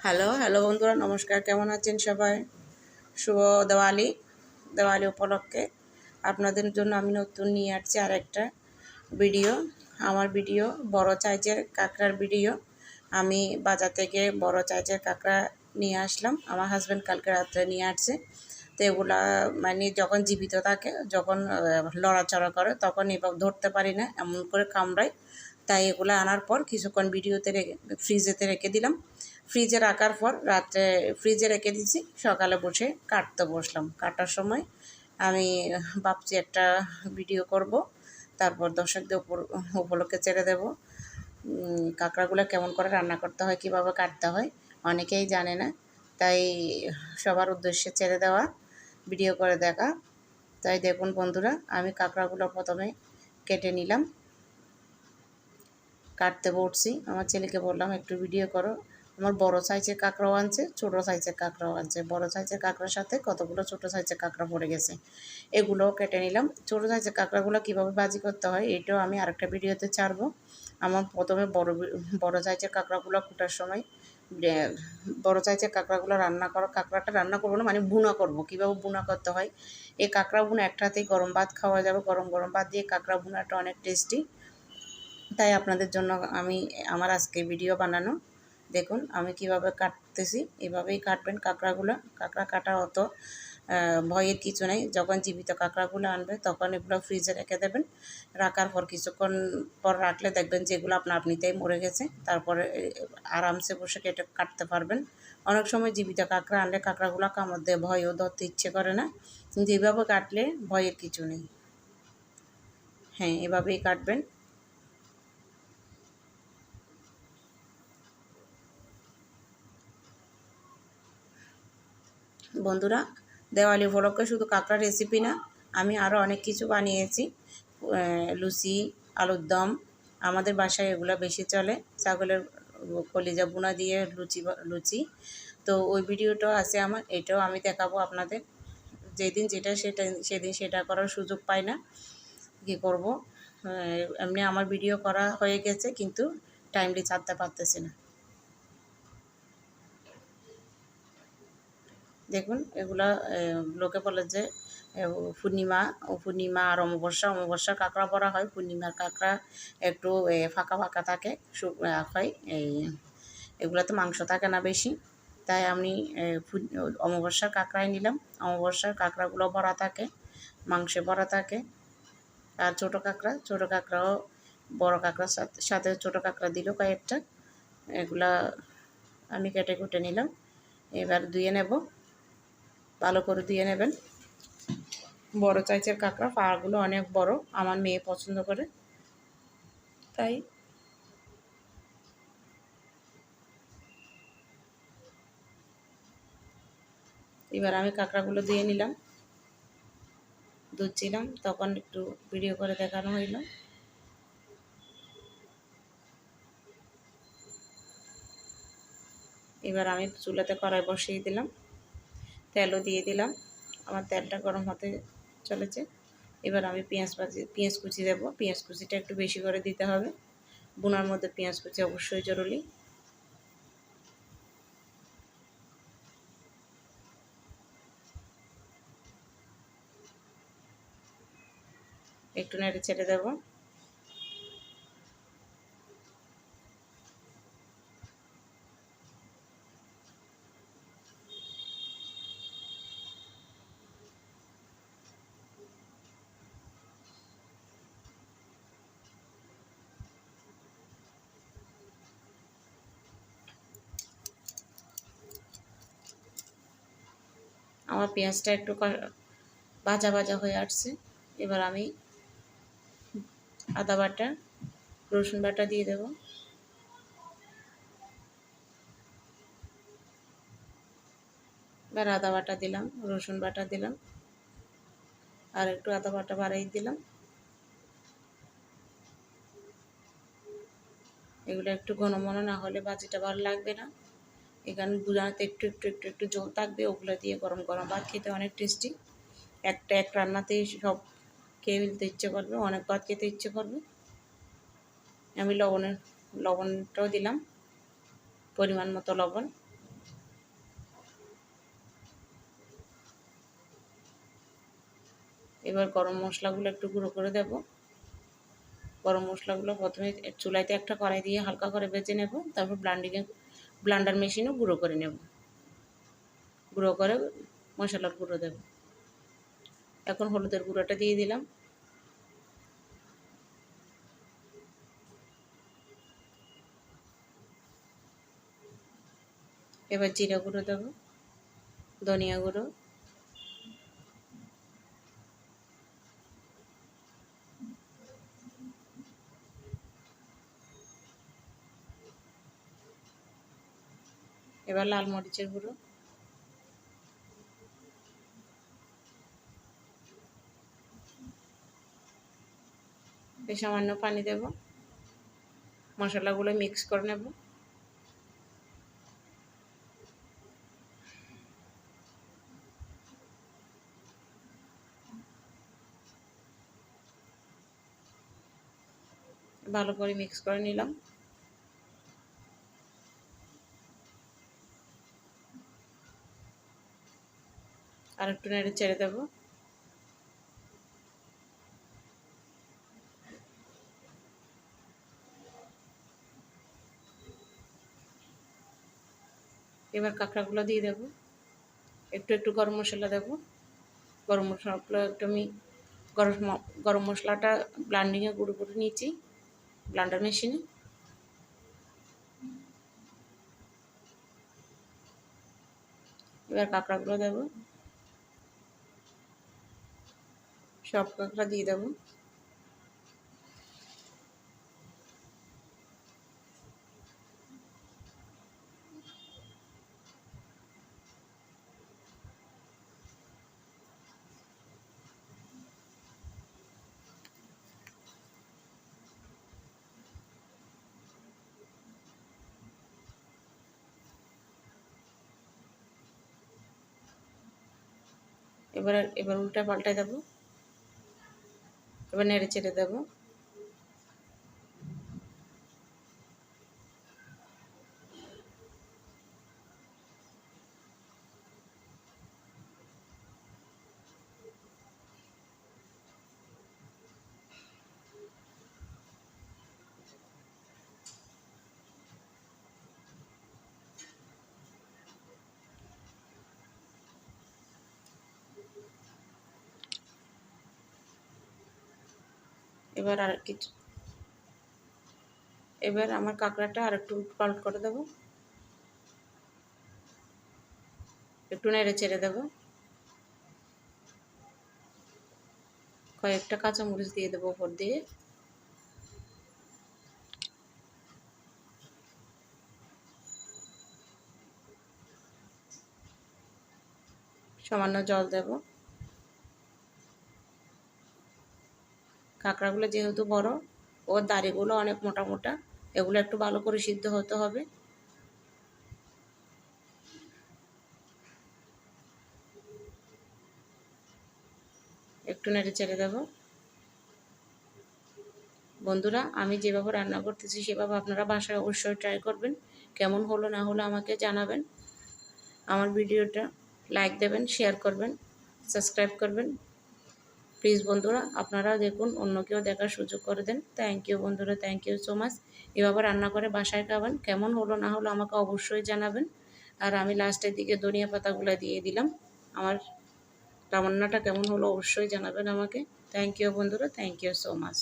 Hello hello বন্ধুরা, নমস্কার। কেমন আছেন সবাই? শুভ দিওয়ালি। দিওয়ালি উপলক্ষে আপনাদের জন্য আমি নতুন নিয়ে আসছি আর একটা ভিডিও। আমার ভিডিও বড় সাইজের কাঁকড়ার ভিডিও। আমি বাজার থেকে বড় সাইজের কাঁকড়া নিয়ে আসলাম। আমার হাজব্যান্ড কালকে রাত্রে নিয়ে আসছে। তো এগুলা মানে যখন জীবিত থাকে, যখন লড়াচড়া করে, তখন এভাবে ধরতে পারি না, এমন করে কামড়ায়। তাই এগুলো আনার পর কিছুক্ষণ ফ্রিজেতে রেখে দিলাম। ফ্রিজে রাখার পর রাত্রে ফ্রিজে রেখে দিয়েছি। সকালে বসে কাটতে বসলাম। কাটার সময় আমি ভাবছি একটা ভিডিও করব, তারপর দর্শকদের উপলক্ষে ছেড়ে দেব। কাঁকড়াগুলো কেমন করে রান্না করতে হয়, কীভাবে কাটতে হয়, অনেকেই জানে না। তাই সবার উদ্দেশ্যে ছেড়ে দেওয়া, ভিডিও করে দেখা। তাই দেখুন বন্ধুরা, আমি কাঁকড়াগুলো প্রথমে কেটে নিলাম। কাটতে বসছি। আমার ছেলেকে বললাম একটু ভিডিও করো। আমার বড় সাইজের কাঁকড়াও আনছে, ছোটো সাইজের কাঁকড়াও আনছে। বড় সাইজের কাঁকড়ার সাথে কতগুলো ছোটো সাইজের কাঁকড়া পড়ে গেছে, এগুলোও কেটে নিলাম। ছোটো সাইজের কাঁকড়াগুলো কীভাবে ভাজি করতে হয় এটাও আমি আরেকটা ভিডিওতে ছাড়বো। আমার প্রথমে বড় সাইজের কাঁকড়াগুলো কুটার সময় বড় সাইজের কাঁকড়াগুলো কাঁকড়াটা রান্না করবো না, মানে বুনা করব। কীভাবে বুনা করতে হয়, এই কাঁকড়া বুনা একটাতেই গরম ভাত খাওয়া যাবে। গরম গরম ভাত দিয়ে কাঁকড়া বুনাটা অনেক টেস্টি। তাই আপনাদের জন্য আমার আজকে ভিডিও বানানো। দেখুন আমি কিভাবে কাটতেছি, এভাবেই কাটবেন কাঁকড়াগুলো। কাঁকড়া কাটা অত ভয়ের কিছু নেই। যখন জীবিত কাঁকড়াগুলো আনবে তখন এগুলো ফ্রিজে রেখে দেবেন। রাখার পর কিছুক্ষণ পর রাখলে দেখবেন যে এগুলো আপনিতেই মরে গেছে। তারপরে আরামসে বসে কাটতে পারবেন। অনেক সময় জীবিত কাঁকড়া আনলে কাঁকড়াগুলো কামড় দিয়ে ভয়ও ধরতে ইচ্ছে করে না, কিন্তু এভাবে কাটলে ভয়ের কিছু নেই। হ্যাঁ, এভাবেই কাটবেন। বন্ধুরা, দেওয়ালি উপলক্ষে শুধু কাঁকড়া রেসিপি না, আমি আরও অনেক কিছু বানিয়েছি। লুচি, আলুর দম, আমাদের বাসায় এগুলো বেশি চলে। ছাগলের কলিজা বুনা দিয়ে লুচি। তো ওই ভিডিওটাও আছে আমার, এটাও আমি দেখাবো আপনাদের। যেদিন যেটা সেদিন সেটা করার সুযোগ পাই না, কী করব। এমনি আমার ভিডিও করা হয়ে গেছে, কিন্তু টাইমলি ছাড়তে পারতেছি না। দেখুন এগুলা লোকে বলে যে পূর্ণিমা আর অমাবস্যার কাঁকড়া বড়া হয়। পূর্ণিমার কাঁকড়া একটু ফাঁকা ফাঁকা থাকে, হয়। এগুলোতে মাংস থাকে না বেশি। তাই আমি অমাবস্যার কাঁকড়াই নিলাম। অমাবস্যার কাঁকড়াগুলো ভরা থাকে, মাংসে ভরা থাকে। আর ছোটো কাঁকড়াও বড় কাঁকড়ার সাথে ছোটো কাঁকড়া দিল কয়েকটা। এগুলা আমি কেটে কুটে নিলাম। এবার ধুয়ে নেব, ভালো করে ধুয়ে নেবেন। বড় সাইজের কাঁকড়া, পাগুলো অনেক বড়, আমার মেয়ে পছন্দ করে। তাই এবার আমি কাঁকড়াগুলো ধুয়ে নিলাম। ধুচ্ছিলাম তখন একটু ভিডিও করে দেখানো হইল। এবার আমি চুলাতে কড়াই বসিয়ে দিলাম, তেলও দিয়ে দিলাম। আমার তেলটা গরম হতে চলেছে। এবার আমি পেঁয়াজ কুচি দেবো। পেঁয়াজ কুচিটা একটু বেশি করে দিতে হবে। বুনার মধ্যে পেঁয়াজ কুচি অবশ্যই জরুরি। একটু নেড়ে ছেড়ে দেবো। আমার পেঁয়াজটা একটু ভাজা ভাজা হয়ে আসছে। এবার আমি আদা বাটা, রসুন বাটা দিয়ে দেব। এবার আদা বাটা দিলাম, রসুন বাটা দিলাম, আর একটু আদা বাটা বাড়াই দিলাম। এগুলো একটু ঘন মনে না হলে ভাজিটা ভালো লাগবে না। এখানে বুঝাতে একটু জল থাকবে। ওগুলো দিয়ে গরম গরম ভাত খেতে অনেক টেস্টি। এক রান্নাতেই সব খেয়ে ফেলতে ইচ্ছে করবে, অনেক ভাত খেতে ইচ্ছে করবে। আমি লবণটাও দিলাম, পরিমাণ মতো লবণ। এবার গরম মশলাগুলো একটু গুঁড়ো করে দেব। গরম মশলাগুলো প্রথমে চুলাইতে একটা কড়াই দিয়ে হালকা করে ভেজে নেব, তারপর ব্লান্ডার মেশিনেও গুঁড়ো করে নেব। গুঁড়ো করে মশলার গুঁড়ো দেব। এখন হলুদের গুঁড়োটা দিয়ে দিলাম। এবার জিরা গুঁড়ো দেব, ধনিয়া গুঁড়ো, এবার লাল মরিচের গুঁড়ো, সামান্য পানি দেব। মশলাগুলো মিক্স করে নেব। ভালো করে মিক্স করে নিলাম। আর একটু নেড়ে ছেড়ে দেব। এবার কাঁকড়াগুলো দিয়ে দেব। একটু একটু গরম মশলা দেব। গরম মশলাগুলো একটু আমি গরম মশলাটা ব্লান্ডিংয়ে গুঁড়ো করে নিয়েছি ব্লান্ডার মেশিনে। এবার কাঁকড়াগুলো দেব, সব কাঁকড়া দিয়ে দেব। এবার উল্টা পাল্টায় দেব। এবার নেড়ে চেড়ে দেব। এবার আর কিছু এবার আমার কাঁকড়াটা আর একটু উলটপালট করে দেব। একটু নেড়ে চেড়ে দেব। কয়েকটা কাঁচামরিচ দিয়ে দেবো উপর দিয়ে। সামান্য জল দেব। কাঁকড়াগুলো যেহেতু বড়, ওর দাড়িগুলো অনেক মোটা মোটা, এগুলো একটু ভালো করে সিদ্ধ হতে হবে। একটু নেড়ে চেড়ে দেব। বন্ধুরা, আমি যেভাবে রান্না করতেছি সেভাবে আপনারা বাসায় অবশ্যই ট্রাই করবেন। কেমন হলো না হলো আমাকে জানাবেন। আমার ভিডিওটা লাইক দেবেন, শেয়ার করবেন, সাবস্ক্রাইব করবেন। প্লিজ বন্ধুরা, আপনারা দেখুন, অন্য কেউ দেখার সুযোগ করে দেন। থ্যাংক ইউ বন্ধুরা, থ্যাংক ইউ সো মাচ। এভাবে রান্না করে বাসায় খাবেন। কেমন হলো না হলো আমাকে অবশ্যই জানাবেন। আর আমি লাস্টের দিকে ধনিয়া পাতাগুলো দিয়ে দিলাম। আমার রান্নাটা কেমন হলো অবশ্যই জানাবেন আমাকে। থ্যাংক ইউ বন্ধুরা, থ্যাংক ইউ সো মাচ।